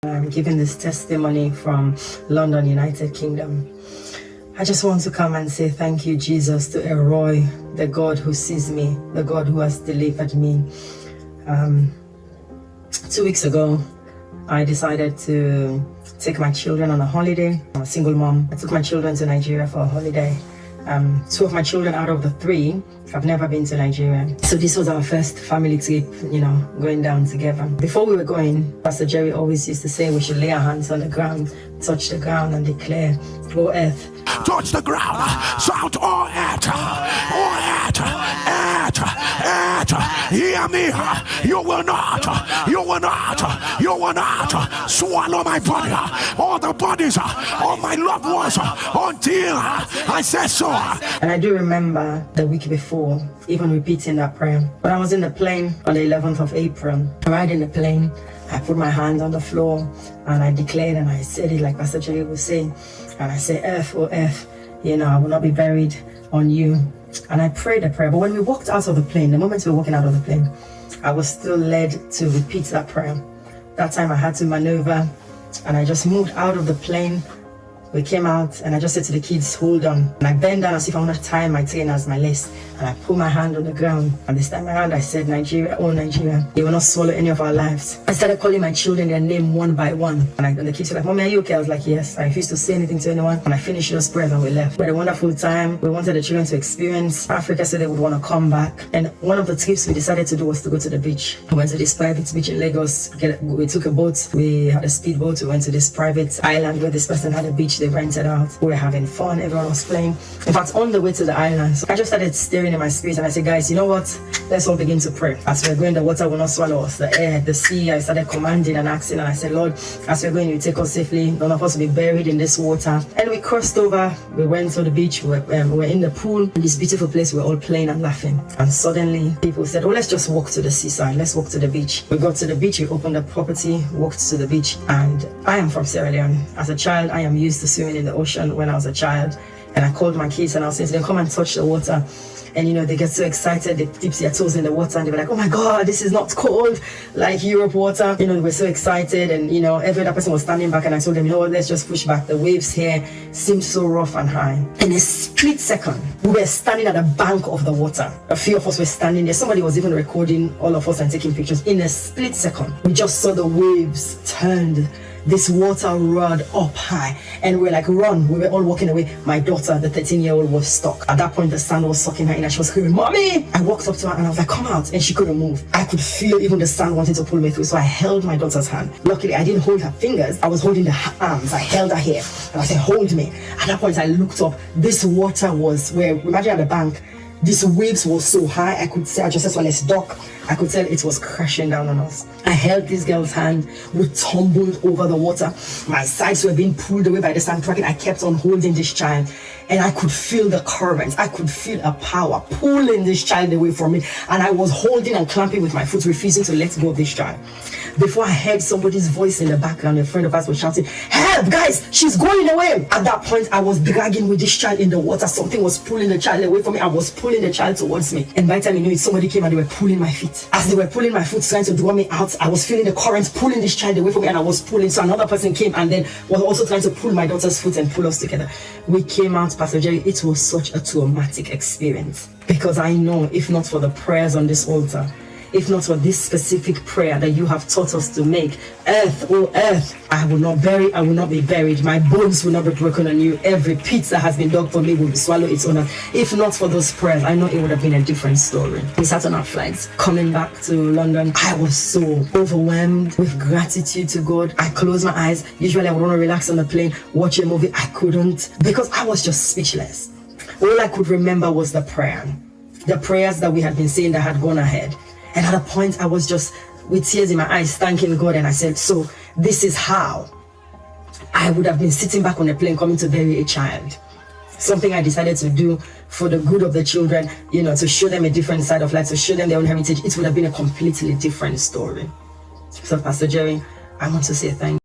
I'm giving this testimony from London, United Kingdom. I just want to come and say thank you, Jesus, to Elroy, the God who sees me, the God who has delivered me. 2 weeks ago, I decided to take my children on a holiday. I'm a single mom. I took my children to Nigeria for a holiday. 2 of my children out of the 3 have never been to Nigeria. So this was our first family trip, going down together. Before we were going, Pastor Jerry always used to say we should lay our hands on the ground, touch the ground and declare, "O earth, touch the ground, shout, "O earth, O earth, earth, earth, hear me, you will not swallow my body, all the bodies of my loved ones until I say so." And I do remember the week before even repeating that prayer. When I was in the plane on the 11th of April, riding the plane, I put my hand on the floor and I declared and I said it like Pastor Jerry would say. And I say, "Earth, oh earth, I will not be buried on you." And I prayed a prayer. But when we walked out of the plane, the moment we were walking out of the plane, I was still led to repeat that prayer. That time I had to maneuver and I just moved out of the plane. We came out and I just said to the kids, "Hold on." And I bent down as if I want to tie my trainers, my lace. And I put my hand on the ground. And this time around I said, "Nigeria, oh Nigeria, you will not swallow any of our lives." I started calling my children their name one by one. And the kids were like, "Mommy, are you okay?" I was like, "Yes." I refused to say anything to anyone. And I finished those prayers and we left. We had a wonderful time. We wanted the children to experience Africa, so they would want to come back. And one of the trips we decided to do was to go to the beach. We went to this private beach in Lagos. We took a boat. We had a speedboat. We went to this private island where this person had a beach they rented out. We were having fun. Everyone was playing. In fact, on the way to the island, so I just started staring in my spirit and I said, "Guys, you know what? Let's all begin to pray. As we're going, the water will not swallow us. The air, the sea." I started commanding and asking, and I said, "Lord, as we're going, you take us safely. None of us will be buried in this water." And we crossed over. We went to the beach. We were in the pool. In this beautiful place, we were all playing and laughing. And suddenly, people said, "Oh, let's just walk to the seaside. Let's walk to the beach." We got to the beach. We opened the property, walked to the beach. And I am from Sierra Leone. As a child, I am used to swimming in the ocean when I was a child. And I called my kids and I was saying to them, "Come and touch the water." And they get so excited, they dip their toes in the water and they were like, "Oh my God, this is not cold like Europe water." They were so excited, and every other person was standing back, and I told them, "You know what, let's just push back. The waves here seem so rough and high." In a split second, we were standing at the bank of the water. A few of us were standing there. Somebody was even recording all of us and taking pictures. In a split second, we just saw the waves turned this water rod up high, and we're like, "Run." We were all walking away. My daughter, the 13-year-old, was stuck. At that point, the sand was sucking her in and she was screaming, "Mommy!" I walked up to her and I was like, "Come out," and she couldn't move. I could feel even the sand wanting to pull me through, so I held my daughter's hand. Luckily, I didn't hold her fingers. I was holding the arms. I held her here and I said, "Hold me." At that point, I looked up. This water was where, imagine at the bank, these waves were so high, I could say, I just said, "Well, let's dock." I could tell it was crashing down on us. I held this girl's hand. We tumbled over the water. My sides were being pulled away by the sand cracking. I kept on holding this child, and I could feel the current. I could feel a power pulling this child away from me, and I was holding and clamping with my foot, refusing to let go of this child. Before I heard somebody's voice in the background, a friend of ours was shouting, "Help, guys, she's going away." At that point, I was dragging with this child in the water. Something was pulling the child away from me. I was pulling the child towards me. And by the time you know it, somebody came and they were pulling my feet. As they were pulling my foot, trying to draw me out, I was feeling the current pulling this child away from me, and I was pulling. So another person came and then was also trying to pull my daughter's foot and pull us together. We came out, Pastor Jerry. It was such a traumatic experience, because I know if not for the prayers on this altar, if not for this specific prayer that you have taught us to make, "Earth, oh earth, I will not be buried. My bones will not be broken on you. Every pit that has been dug for me will swallow its owner." If not for those prayers, I know it would have been a different story. We sat on our flights coming back to London. I was so overwhelmed with gratitude to God. I closed my eyes. Usually I would want to relax on the plane, watch a movie. I couldn't, because I was just speechless. All I could remember was the prayers that we had been saying that had gone ahead. And at a point, I was just with tears in my eyes, thanking God. And I said, "So this is how I would have been sitting back on a plane coming to bury a child." Something I decided to do for the good of the children, to show them a different side of life, to show them their own heritage. It would have been a completely different story. So, Pastor Jerry, I want to say thank you.